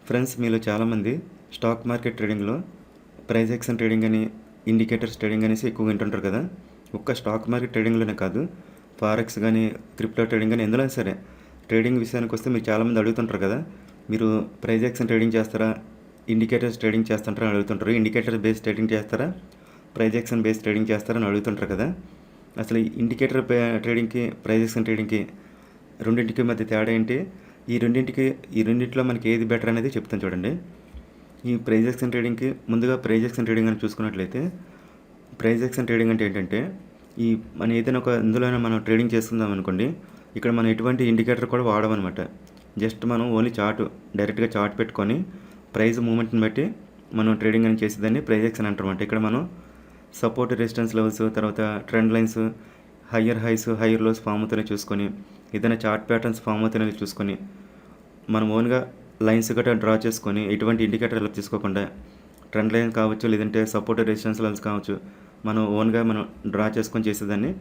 Friends, మీలో చాలామంది stock market ట్రేడింగ్‌లో ప్రైస్ యాక్షన్ ట్రేడింగ్ అని, ఇండికేటర్స్ ట్రేడింగ్ అనేసి ఎక్కువగా వింటుంటారు కదా! ఒక్క స్టాక్ మార్కెట్ ట్రేడింగ్‌లోనే కాదు, ఫారెక్స్ గానీ, క్రిప్టో ట్రేడింగ్ గానీ ఎందులోనైనా సరే ట్రేడింగ్ విషయానికొస్తే మీరు చాలామంది అడుగుతుంటారు కదా! మీరు ప్రైస్ యాక్షన్ ట్రేడింగ్ చేస్తారా? ఇండికేటర్స్ ట్రేడింగ్ చేస్తుంటారా అని అడుగుతుంటారు. ఇండికేటర్ బేస్ ట్రేడింగ్ చేస్తారా? ప్రైస్ యాక్షన్ బేస్ ట్రేడింగ్ చేస్తారా అని అడుగుతుంటారు కదా! అసలు ఇండికేటర్ ట్రేడింగ్‌కి, ప్రైస్ యాక్షన్ ట్రేడింగ్‌కి రెండింటికి మధ్య తేడా ఏంటి? ఈ రెండిట్లో మనకి ఏది బెటర్ అనేది చెప్తాను చూడండి. ఈ ప్రైస్ యాక్షన్ ట్రేడింగ్‌కి ముందుగా ప్రైస్ యాక్షన్ ట్రేడింగ్ అని చూసుకున్నట్లయితే, ప్రైస్ యాక్షన్ ట్రేడింగ్ అంటే ఏంటంటే, మనం ఏదైనా ఒక ఇందులోనే మనం ట్రేడింగ్ చేస్తున్నాం అనుకోండి, ఇక్కడ మనం ఎటువంటి ఇండికేటర్ కూడా వాడమనమాట. జస్ట్ మనం ఓన్లీ డైరెక్ట్‌గా చార్ట్ పెట్టుకొని ప్రైస్ మూవ్‌మెంట్‌ని బట్టి మనం ట్రేడింగ్ అని చేసేదాన్ని ప్రైస్ యాక్షన్ అంటారన్నమాట. ఇక్కడ మనం సపోర్ట్, రెసిస్టెన్స్ లెవెల్స్, తర్వాత trend lines, higher highs, higher lows form అవుతున్నాయి చూసుకొని, ఏదైనా చార్ట్ ప్యాటర్న్స్ ఫామ్ అవుతున్నాయి చూసుకొని, మనం ఓన్గా లైన్స్ గట్రా డ్రా చేసుకొని ఎటువంటి ఇండికేటర్ హెల్ప్ తీసుకోకుండా ట్రెండ్ లైన్ కావచ్చు, లేదంటే సపోర్ట్, రెసిస్టెన్స్ లెవెల్స్ కావచ్చు, మనం ఓన్గా డ్రా చేసుకొని చేసేదాన్ని,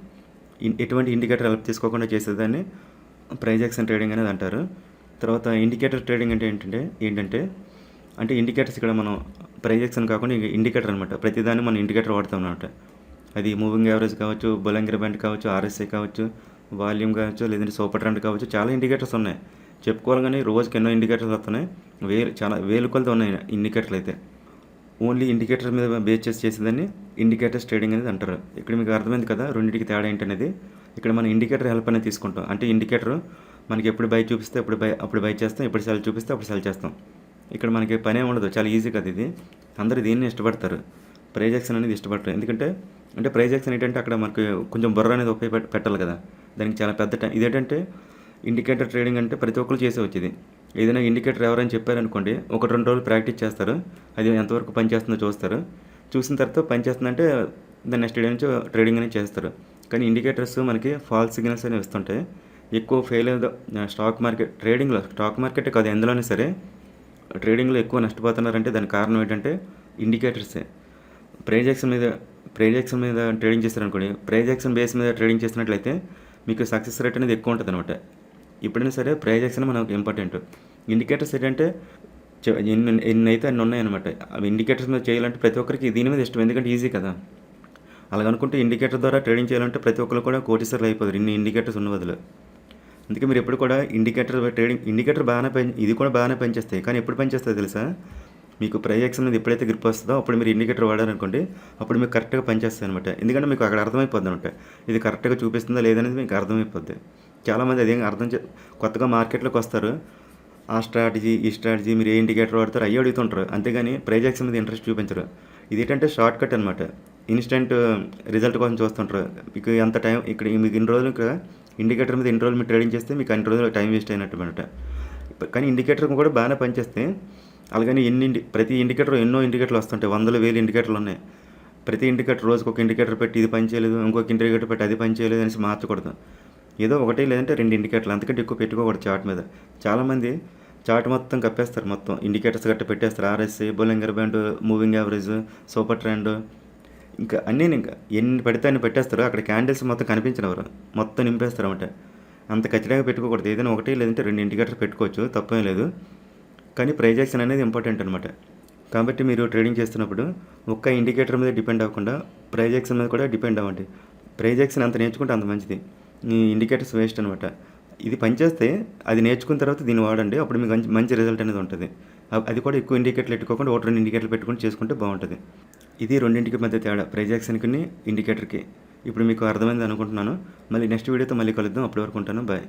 ఎటువంటి ఇండికేటర్ హెల్ప్ తీసుకోకుండా చేసేదాన్ని ప్రైస్ యాక్షన్ ట్రేడింగ్ అనేది అంటారు. తర్వాత ఇండికేటర్ ట్రేడింగ్ అంటే ఏంటంటే ఇండికేటర్స్ ఇక్కడ మనం ప్రైస్ యాక్షన్ కాకుండా ఇండికేటర్ అనమాట. ప్రతిదాన్ని మనం ఇండికేటర్ వాడతాం అనమాట. అది మూవింగ్ యావరేజ్ కావచ్చు, బొలంగర్ బ్యాండ్ కావచ్చు, ఆర్ఎస్ఐ కావచ్చు, వాల్యూమ్ కావచ్చు, లేదంటే సూపర్ ట్రెండ్ కావచ్చు, చాలా ఇండికేటర్స్ ఉన్నాయి. చెప్పుకోవాలి కానీ రోజుకి ఎన్నో ఇండికేటర్స్ వస్తున్నాయి. చాలా వేలు కొలత ఉన్నాయి ఇండికేటర్లు అయితే. ఓన్లీ ఇండికేటర్ మీద బేస్ చేసి చేసేదాన్ని ఇండికేటర్స్ ట్రేడింగ్ అనేది అంటారు. ఇక్కడ మీకు అర్థమైంది కదా రెండింటికి తేడా ఏంటనేది. ఇక్కడ మనం ఇండికేటర్ హెల్ప్ అనేది తీసుకుంటాం. అంటే ఇండికేటర్ మనకి ఎప్పుడు బై చూపిస్తే అప్పుడు బై చేస్తాం, ఎప్పుడు సెల్ చూపిస్తే అప్పుడు సెల్ చేస్తాం. ఇక్కడ మనకి పనే ఉండదు, చాలా ఈజీ కదా ఇది. అందరూ దీన్ని ఇష్టపడతారు, ప్రైస్ యాక్షన్ అనేది ఇష్టపడతారు. ఎందుకంటే ప్రైస్ యాక్షన్ ఏంటంటే అక్కడ మనకి కొంచెం బుర్ర అనేది పెట్టాలి కదా, దానికి చాలా పెద్ద టైం. ఇదేంటంటే ఇండికేటర్ ట్రేడింగ్ అంటే ప్రతి ఒక్కరు చేసేవచ్చు ఇది. ఏదైనా ఇండికేటర్ ఎవరైనా చెప్పారనుకోండి, 1-2 రోజులు ప్రాక్టీస్ చేస్తారు, అది ఎంతవరకు పనిచేస్తుందో చూస్తారు. చూసిన తర్వాత పనిచేస్తుందంటే దాని నెక్స్ట్ డే నుంచి ట్రేడింగ్ అనేది చేస్తారు. కానీ ఇండికేటర్స్ మనకి ఫాల్స్ సిగ్నల్స్ అనేవి ఇస్తుంటాయి. ఎక్కువ ఫెయిల్ అయ్యే స్టాక్ మార్కెటే కాదు, ఎందులోనే సరే ట్రేడింగ్లో ఎక్కువ నష్టపోతున్నారంటే దానికి కారణం ఏంటంటే ఇండికేటర్సే. ప్రైస్ యాక్షన్ మీద ట్రేడింగ్ చేస్తారనుకోండి, ప్రైస్ యాక్షన్ బేస్ మీద ట్రేడింగ్ చేసినట్లయితే మీకు సక్సెస్ రేట్ అనేది ఎక్కువ ఉంటుంది అనమాట. ఎప్పుడైనా సరే ప్రైస్ యాక్షన్ మనకు ఇంపార్టెంట్. ఇండికేటర్స్ ఏంటంటే ఎన్ని అయితే అన్ని ఉన్నాయన్నమాట. అవి ఇండికేటర్స్ మీద చేయాలంటే ప్రతి ఒక్కరికి దీని మీద ఇష్టం, ఎందుకంటే ఈజీ కదా. అలాగనుకుంటే ఇండికేటర్ ద్వారా ట్రేడింగ్ చేయాలంటే ప్రతి ఒక్కరు కూడా కోటీశ్వర్లు అయిపోతారు ఇన్ని ఇండికేటర్స్ ఉన్న బదులు. అందుకే మీరు ఎప్పుడు కూడా ఇండికేటర్ ఇది కూడా బాగానే పనిచేస్తాయి. కానీ ఎప్పుడు పనిచేస్తాయి తెలుసా? మీకు ప్రైస్ యాక్షన్ మీద ఎప్పుడైతే గ్రిప్ వస్తుందో అప్పుడు మీరు ఇండికేటర్ వాడారనుకోండి, అప్పుడు మీకు కరెక్ట్గా పనిచేస్తుంది అనమాట. ఎందుకంటే మీకు అక్కడ అర్థమైపోద్ది అనమాట, ఇది కరెక్ట్గా చూపిస్తుందా లేదనేది మీకు అర్థమైపోద్ది. చాలామంది అదేం కొత్తగా మార్కెట్లోకి వస్తారు, ఆ స్ట్రాటజీ ఈ స్ట్రాటజీ మీరు ఏ ఇండికేటర్ వాడతారు అయ్యి అడుగుతుంటారు, అంతేగాని ప్రైస్ యాక్షన్ మీద ఇంట్రెస్ట్ చూపించరు. ఇది ఏంటంటే షార్ట్ కట్ అనమాట, ఇన్స్టెంట్ రిజల్ట్ కోసం చూస్తుంటారు. మీకు ఎంత టైం ఇక్కడ మీకు ఇన్ని రోజులు ఇండికేటర్ మీద ఎన్ని రోజులు మీరు ట్రేడింగ్ చేస్తే మీకు అన్ని రోజులు టైం వేస్ట్ అయినట్టు అనమాట. కానీ ఇండికేటర్ కూడా బాగానే పనిచేస్తే, అలాగని ప్రతి ఇండికేటర్ ఎన్నో ఇండికేటర్లు వస్తుంటాయి, 100,000 ఇండికేటర్లు ఉన్నాయి. ప్రతి ఇండికేటర్ రోజుకి ఒక ఇండికేటర్ పెట్టి ఇది పని చేయలేదు, ఇంకొక ఇండికేటర్ పెట్టి అది పని చేయలేదు అనేసి మార్చకూడదు. ఏదో ఒకటి లేదంటే 2 ఇండికేటర్లు, అంతకంటే ఎక్కువ పెట్టుకోకూడదు చార్ట్ మీద. చాలామంది చార్ట్ మొత్తం కప్పేస్తారు, మొత్తం ఇండికేటర్స్ గట్ట పెట్టేస్తారు. RSI, Bollinger band, moving average, super trend, ఇంకా ఎన్ని పడితే అన్ని పెట్టేస్తారు. అక్కడ క్యాండిల్స్ మొత్తం కనిపించినవారు మొత్తం నింపేస్తారు అనమాట. అంత ఖచ్చితంగా పెట్టుకోకూడదు. ఏదైనా ఒకటి లేదంటే 2 ఇండికేటర్స్ పెట్టుకోవచ్చు, తప్పేం లేదు. కానీ ప్రైస్ యాక్షన్ అనేది ఇంపార్టెంట్ అనమాట. కాబట్టి మీరు ట్రేడింగ్ చేస్తున్నప్పుడు ఒక్క ఇండికేటర్ మీద డిపెండ్ అవ్వకుండా ప్రైస్ యాక్షన్ మీద కూడా డిపెండ్ అవ్వండి. ప్రైస్ యాక్షన్ అంత నేర్చుకుంటే అంత మంచిది. ఈ ఇండికేటర్స్ వేస్ట్ అనమాట. ఇది పనిచేస్తే అది నేర్చుకున్న తర్వాత దీన్ని వాడండి, అప్పుడు మీకు మంచి రిజల్ట్ అనేది ఉంటుంది. అది కూడా ఎక్కువ ఇండికేటర్లు పెట్టుకోకుండా 1-2 ఇండికేటర్లు పెట్టుకొని చేసుకుంటే బాగుంటుంది. ఇది రెండింటికి మధ్య తేడా, ప్రైస్ యాక్షన్కి ఇండికేటర్కి. ఇప్పుడు మీకు అర్థమైంది అనుకుంటున్నాను. మళ్ళీ నెక్స్ట్ వీడియోతో మళ్ళీ కలుద్దాం. అప్పటి వరకు ఉంటాను. బాయ్.